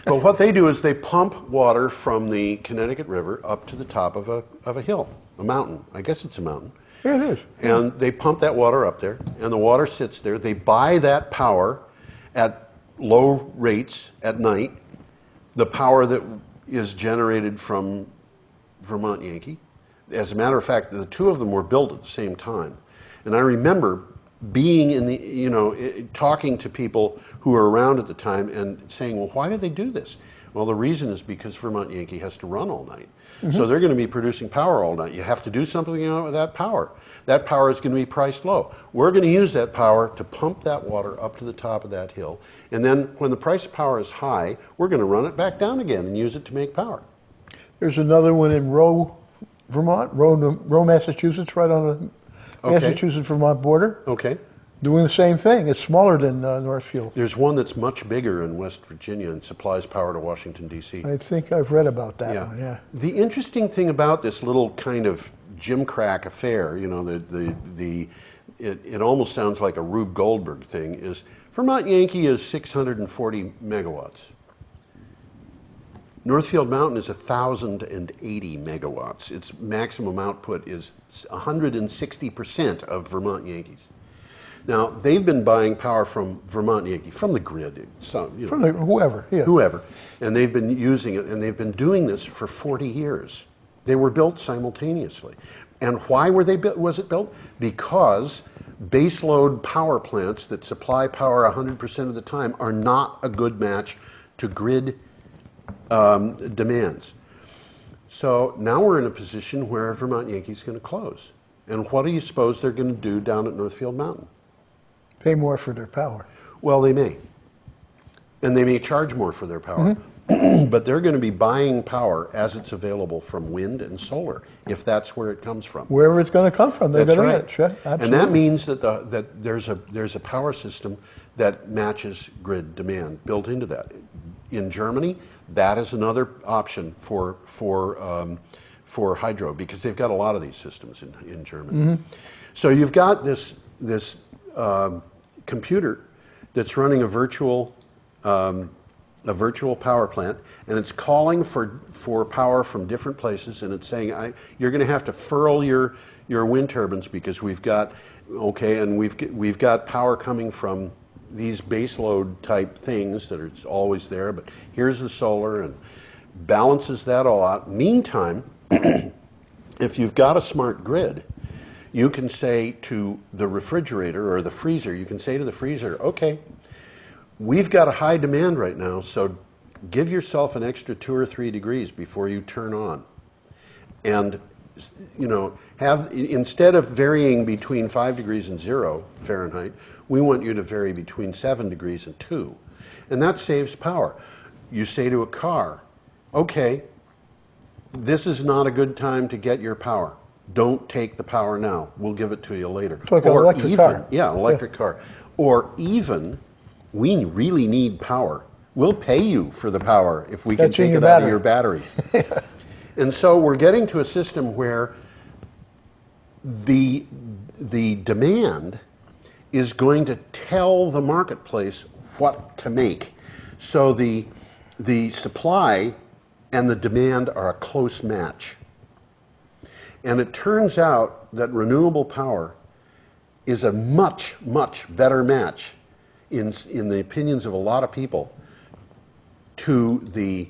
But what they do is they pump water from the Connecticut River up to the top of a hill, a mountain. I guess it's a mountain. Yeah, it is. And they pump that water up there, and the water sits there. They buy that power at low rates at night, the power that is generated from Vermont Yankee. As a matter of fact, the two of them were built at the same time. And I remember being in talking to people who were around at the time and saying, well, why did they do this? Well, the reason is because Vermont Yankee has to run all night. So they're going to be producing power all night. You have to do something with that power. That power is going to be priced low. We're going to use that power to pump that water up to the top of that hill. And then when the price of power is high, we're going to run it back down again and use it to make power. There's another one in Rowe, Vermont, Rowe, Massachusetts, right on the Massachusetts-Vermont border. Okay. Doing the same thing. It's smaller than Northfield. There's one that's much bigger in West Virginia and supplies power to Washington, D.C. I think I've read about that one, yeah. The interesting thing about this little kind of gimcrack affair, it almost sounds like a Rube Goldberg thing, is Vermont Yankee is 640 megawatts. Northfield Mountain is 1,080 megawatts. Its maximum output is 160% of Vermont Yankee's. Now, they've been buying power from Vermont Yankee, from the grid, from whoever, yeah. Whoever, and they've been using it, and they've been doing this for 40 years. They were built simultaneously. And why was it built? Because baseload power plants that supply power 100% of the time are not a good match to grid demands. So now we're in a position where Vermont Yankee is going to close. And what do you suppose they're going to do down at Northfield Mountain? Pay more for their power. Well, they may. And they may charge more for their power. But they're going to be buying power as it's available from wind and solar, if that's where it comes from. Wherever it's going to come from, they're going to get it. Absolutely. And that means that there's a power system that matches grid demand built into that. in Germany, that is another option for hydro, because they've got a lot of these systems in Germany. So you've got this computer that's running a virtual power plant, and it's calling for power from different places, and it's saying, you're going to have to furl your wind turbines because we've got power coming from these baseload type things that are always there, but here's the solar, and balances that all out. Meantime, if you've got a smart grid, you can say to the refrigerator or the freezer, you can say to the freezer, okay, we've got a high demand right now, so give yourself an extra 2 or 3 degrees before you turn on. And, you know, instead of varying between 5 degrees and 0 Fahrenheit, we want you to vary between 7 degrees and 2. And that saves power. You say to a car, okay, this is not a good time to get your power. Don't take the power now. We'll give it to you later. It's like an electric car. Yeah, an electric car. Or even, we really need power. We'll pay you for the power if we can take it out of your batteries. And so we're getting to a system where the demand is going to tell the marketplace what to make. So the supply and the demand are a close match. And it turns out that renewable power is a much, much better match in the opinions of a lot of people to the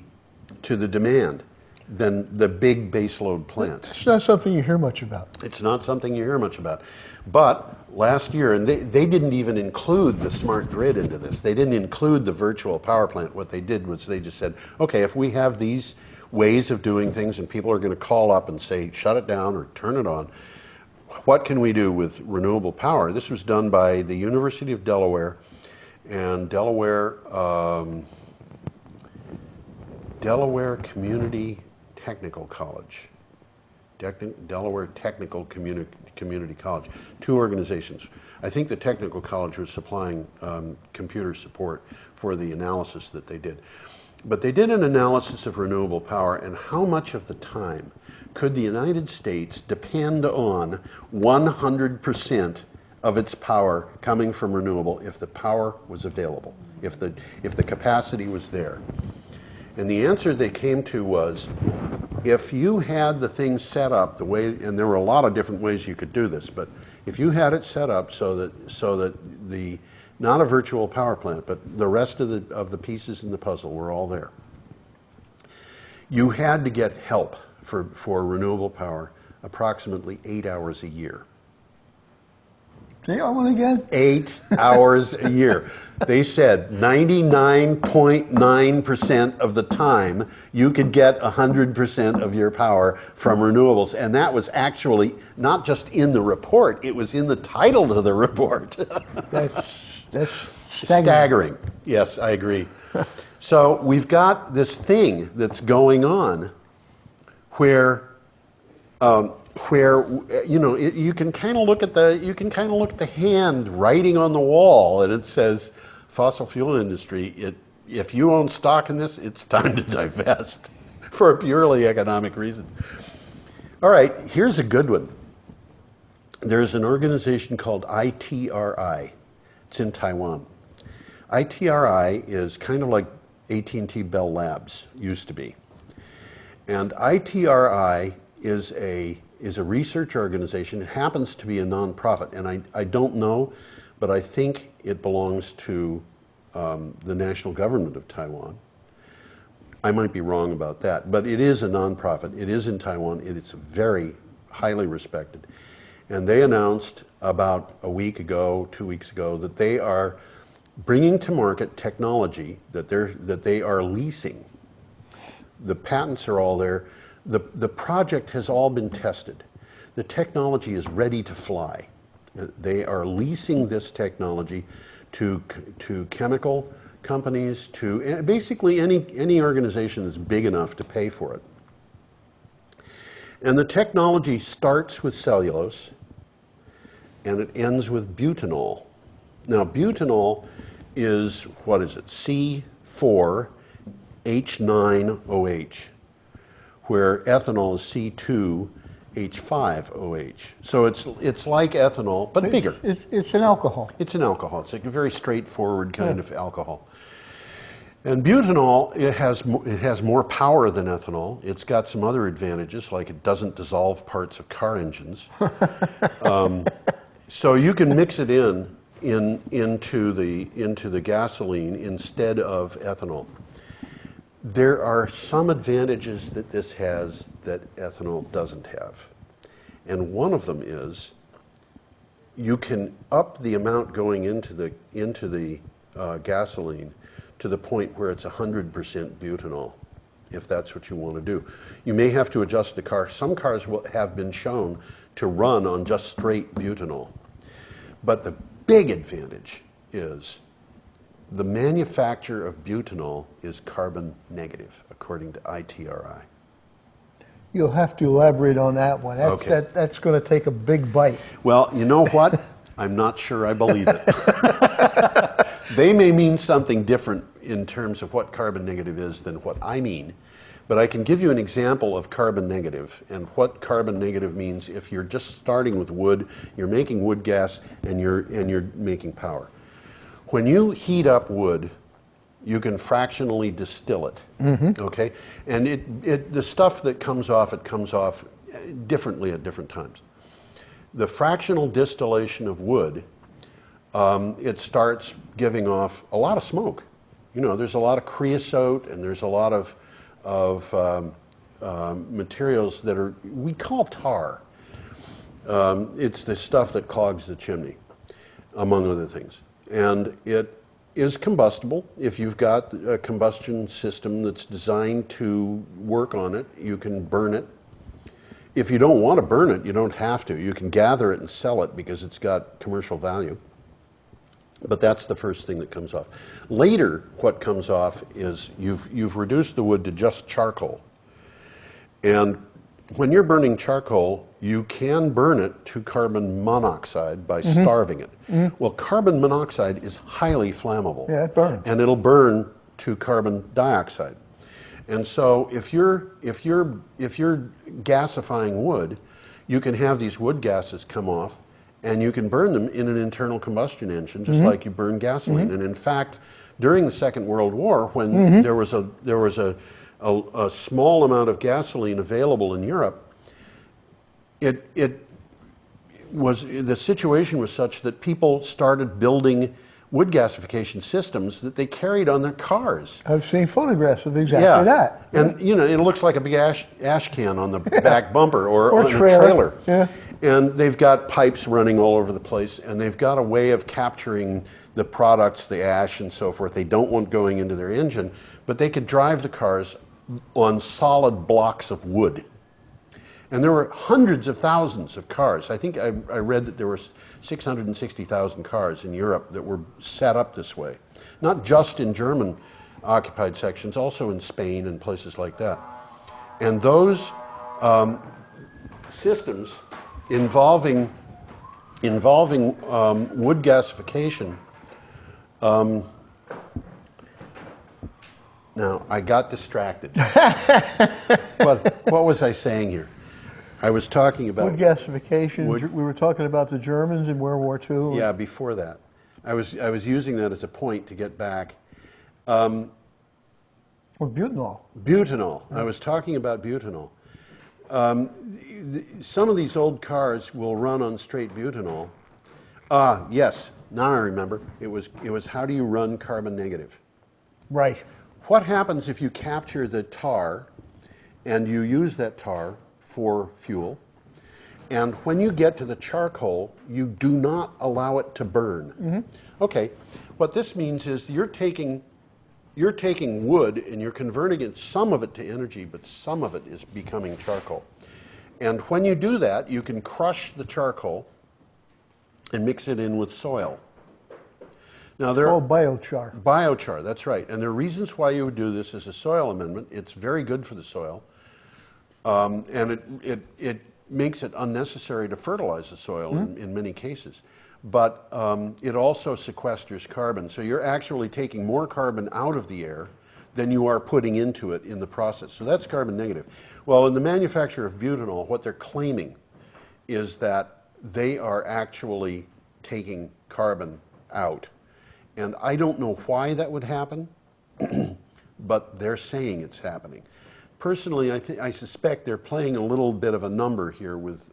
demand than the big baseload plants. It's not something you hear much about. It's not something you hear much about. But last year, and they didn't even include the smart grid into this. They didn't include the virtual power plant. What they did was they just said, okay, if we have these ways of doing things and people are going to call up and say, shut it down or turn it on, what can we do with renewable power? This was done by the University of Delaware and Delaware Community Technical College. Delaware Technical Community College. 2 organizations. I think the technical college was supplying computer support for the analysis that they did. But they did an analysis of renewable power and how much of the time could the United States depend on 100% of its power coming from renewable if the power was available, if the capacity was there. And the answer they came to was, if you had the thing set up the way, and there were a lot of different ways you could do this, but if you had it set up so that the, not a virtual power plant, but the rest of the pieces in the puzzle were all there, you had to get help for renewable power approximately 8 hours a year. Say that one again? 8 hours a year. They said 99.9% of the time you could get 100% of your power from renewables. And that was actually not just in the report, it was in the title of the report. That's staggering. Yes, I agree. So we've got this thing that's going on where you know, you can kind of look at the hand writing on the wall, and it says, "Fossil fuel industry. If you own stock in this, it's time to divest," for purely economic reasons. All right, here's a good one. There's an organization called ITRI. It's in Taiwan. ITRI is kind of like AT&T Bell Labs used to be, and ITRI is a research organization. It happens to be a nonprofit, and I don't know, but I think it belongs to the national government of Taiwan. I might be wrong about that, but it is a nonprofit. It is in Taiwan. It's very highly respected. And they announced about a week ago, 2 weeks ago, that they are bringing to market technology that they are leasing. The patents are all there. The project has all been tested. The technology is ready to fly. They are leasing this technology to chemical companies, to basically any organization that's big enough to pay for it. And the technology starts with cellulose and it ends with butanol. Now butanol is, what is it, C4 H9OH, where ethanol is C2H5OH. So it's like ethanol, but bigger. It's an alcohol. It's an alcohol. It's like a very straightforward kind of alcohol. And butanol, it has more power than ethanol. It's got some other advantages, like it doesn't dissolve parts of car engines. So you can mix it into the gasoline instead of ethanol. There are some advantages that this has that ethanol doesn't have. And one of them is you can up the amount going into the gasoline to the point where it's 100% butanol, if that's what you want to do. You may have to adjust the car. Some cars have been shown to run on just straight butanol. But the big advantage is the manufacture of butanol is carbon negative, according to ITRI. You'll have to elaborate on that one. That's going to take a big bite. Well, you know what? I'm not sure I believe it. They may mean something different in terms of what carbon negative is than what I mean, but I can give you an example of carbon negative and what carbon negative means if you're just starting with wood, you're making wood gas, and you're making power. When you heat up wood, you can fractionally distill it, okay? And the stuff that comes off, it comes off differently at different times. The fractional distillation of wood, it starts giving off a lot of smoke. You know, there's a lot of creosote and there's a lot of materials that we call tar. It's the stuff that clogs the chimney, among other things. And it is combustible. If you've got a combustion system that's designed to work on it, you can burn it. If you don't want to burn it, you don't have to. You can gather it and sell it because it's got commercial value. But that's the first thing that comes off. Later, what comes off is you've reduced the wood to just charcoal. And when you're burning charcoal, you can burn it to carbon monoxide by starving it. Well, carbon monoxide is highly flammable. Yeah, it burns. And it'll burn to carbon dioxide. And so if you're gasifying wood, you can have these wood gases come off, and you can burn them in an internal combustion engine, just like you burn gasoline. And in fact, during the Second World War, when there was a small amount of gasoline available in Europe, the situation was such that people started building wood gasification systems that they carried on their cars. I've seen photographs of exactly that. And you know, it looks like a big ash can on the back bumper or on trailer. a trailer. Yeah. And they've got pipes running all over the place, and they've got a way of capturing the products, the ash and so forth. They don't want going into their engine, but they could drive the cars on solid blocks of wood. And there were hundreds of thousands of cars. I think I read that there were 660,000 cars in Europe that were set up this way. Not just in German occupied sections, also in Spain and places like that. And those systems involving wood gasification. Now, I got distracted. What was I saying here? I was talking about wood gasification. We were talking about the Germans in World War II. Yeah, before that. I was using that as a point to get back. Or butanol. Butanol. I was talking about butanol. Some of these old cars will run on straight butanol. Yes, now I remember. It was how do you run carbon negative? Right. What happens if you capture the tar and you use that tar for fuel, and when you get to the charcoal, you do not allow it to burn? Okay, what this means is you're taking wood and you're converting it, some of it to energy, but some of it is becoming charcoal. And when you do that, you can crush the charcoal and mix it in with soil. Now, it's called biochar. Biochar, that's right. And there are reasons why you would do this as a soil amendment. It's very good for the soil. And it makes it unnecessary to fertilize the soil in many cases. But it also sequesters carbon. So you're actually taking more carbon out of the air than you are putting into it in the process. So that's carbon negative. Well, in the manufacture of butanol, what they're claiming is that they are actually taking carbon out. And I don't know why that would happen, but they're saying it's happening. Personally, I suspect they're playing a little bit of a number here with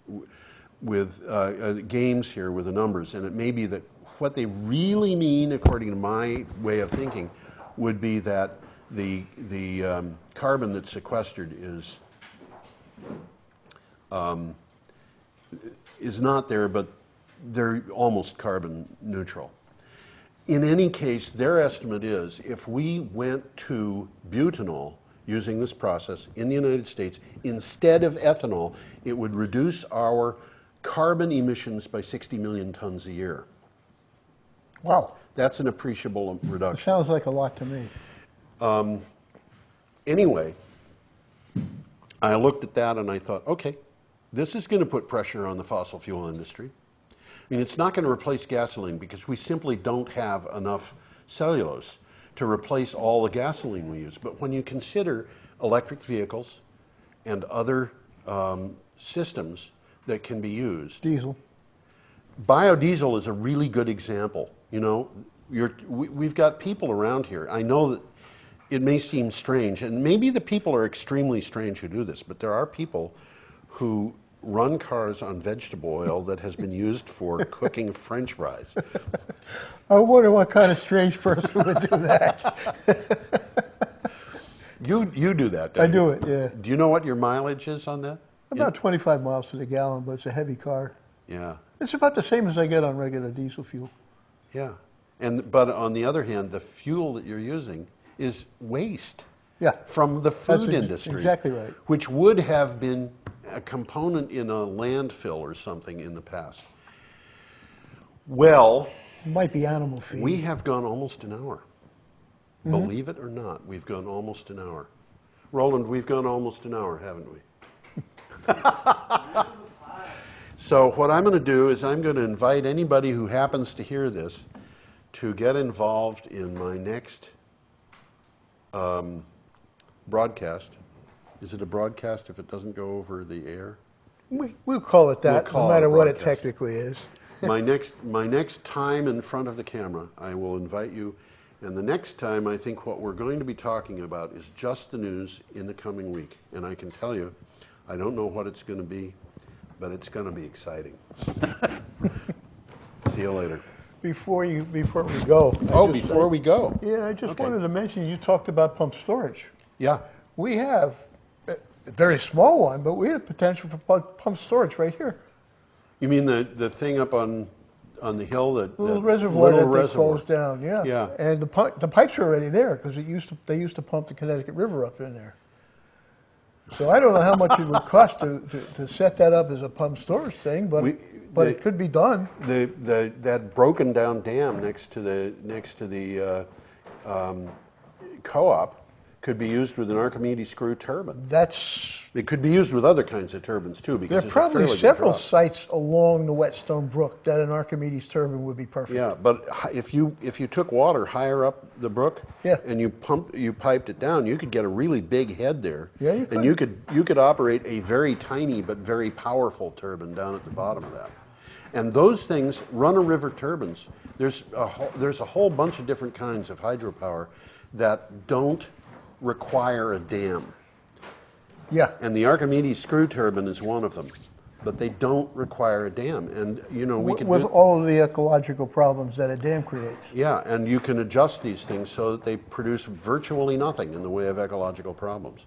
games here with the numbers, and it may be that what they really mean, according to my way of thinking, would be that the carbon that's sequestered is not there, but they're almost carbon neutral. In any case, their estimate is if we went to butanol using this process in the United States, instead of ethanol, it would reduce our carbon emissions by 60 million tons a year. Wow. That's an appreciable It reduction. sounds like a lot to me. Anyway, I looked at that and I thought, okay, this is going to put pressure on the fossil fuel industry. I mean, it's not going to replace gasoline because we simply don't have enough cellulose to replace all the gasoline we use. But when you consider electric vehicles and other systems that can be used, Diesel. biodiesel is a really good example. You know, we've got people around here. I know that it may seem strange, and maybe the people are extremely strange who do this, but there are people who run cars on vegetable oil that has been used for cooking French fries. I wonder what kind of strange person would do that. You do that, don't I you? do it, yeah. Do you know what your mileage is on that? About 25 miles to the gallon, but it's a heavy car. Yeah, It's about the same as I get on regular diesel fuel. yeah. But on the other hand, the fuel that you're using is waste. Yeah. From the food That's industry. exactly right. Which would have been a component in a landfill or something in the past. Well, It might be animal feed. we have gone almost an hour. Believe it or not, we've gone almost an hour. Roland, we've gone almost an hour, haven't we? So what I'm going to do is I'm going to invite anybody who happens to hear this to get involved in my next broadcast. Is it a broadcast if it doesn't go over the air? We'll call it that, We'll call no it a matter what it broadcast. technically is. My next time in front of the camera, I will invite you. And the next time, I think what we're going to be talking about is just the news in the coming week. And I can tell you, I don't know what it's going to be, but it's going to be exciting. See you later. Before we go. Before we go. Yeah, I just Okay. wanted to mention, you talked about pump storage. Yeah. We have a very small one, but we have potential for pump storage right here. You mean the thing up on the hill that Little that reservoir little that they reservoir. closed down, yeah. Yeah. And the pipes are already there because they used to pump the Connecticut River up in there. So I don't know how much it would cost to set that up as a pump storage thing, but it could be done. That broken down dam next to the co-op could be used with an Archimedes screw turbine. It could be used with other kinds of turbines too, because There are it's a probably fairly big several drop. sites along the Whetstone Brook that an Archimedes turbine would be perfect. Yeah, but if you took water higher up the brook, Yeah. and you piped it down, you could get a really big head there. Yeah, you And you could operate a very tiny but very powerful turbine down at the bottom of that. And those things, run-of-river turbines, there's a whole bunch of different kinds of hydropower that don't require a dam. Yeah. And the Archimedes screw turbine is one of them. But they don't require a dam. And, you know, we could With do, all of the ecological problems that a dam creates. yeah, and you can adjust these things so that they produce virtually nothing in the way of ecological problems.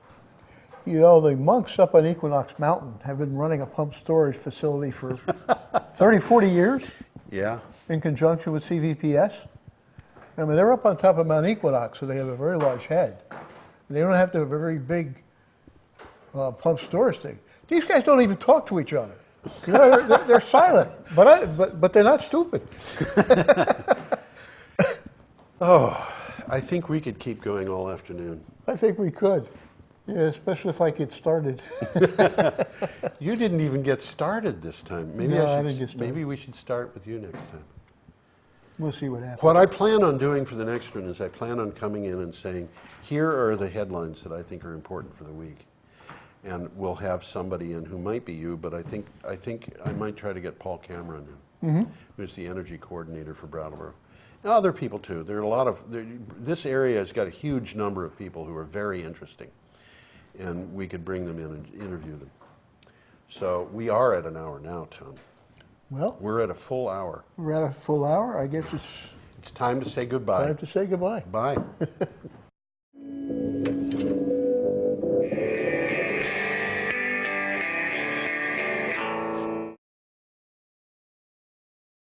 You know, the monks up on Equinox Mountain have been running a pump storage facility for 30, 40 years Yeah. in conjunction with CVPS. I mean, they're up on top of Mount Equinox, so they have a very large head. They don't have to have a very big pump storage thing. These guys don't even talk to each other. You know, they're silent, but they're not stupid. I think we could keep going all afternoon. I think we could. Yeah, especially if I get started. You didn't even get started this time. Maybe No, I didn't get started. Maybe we should start with you next time. We'll see what happens. What I plan on doing for the next one is I plan on coming in and saying, here are the headlines that I think are important for the week. And we'll have somebody in who might be you, but I think I might try to get Paul Cameron in, who's the energy coordinator for Brattleboro. Now, other people too. There are a lot of, this area has got a huge number of people who are very interesting, and we could bring them in and interview them. So we are at an hour now, Tom. Well, We're at a full hour. we're at a full hour. I guess It's time to say goodbye. time to say goodbye. Bye.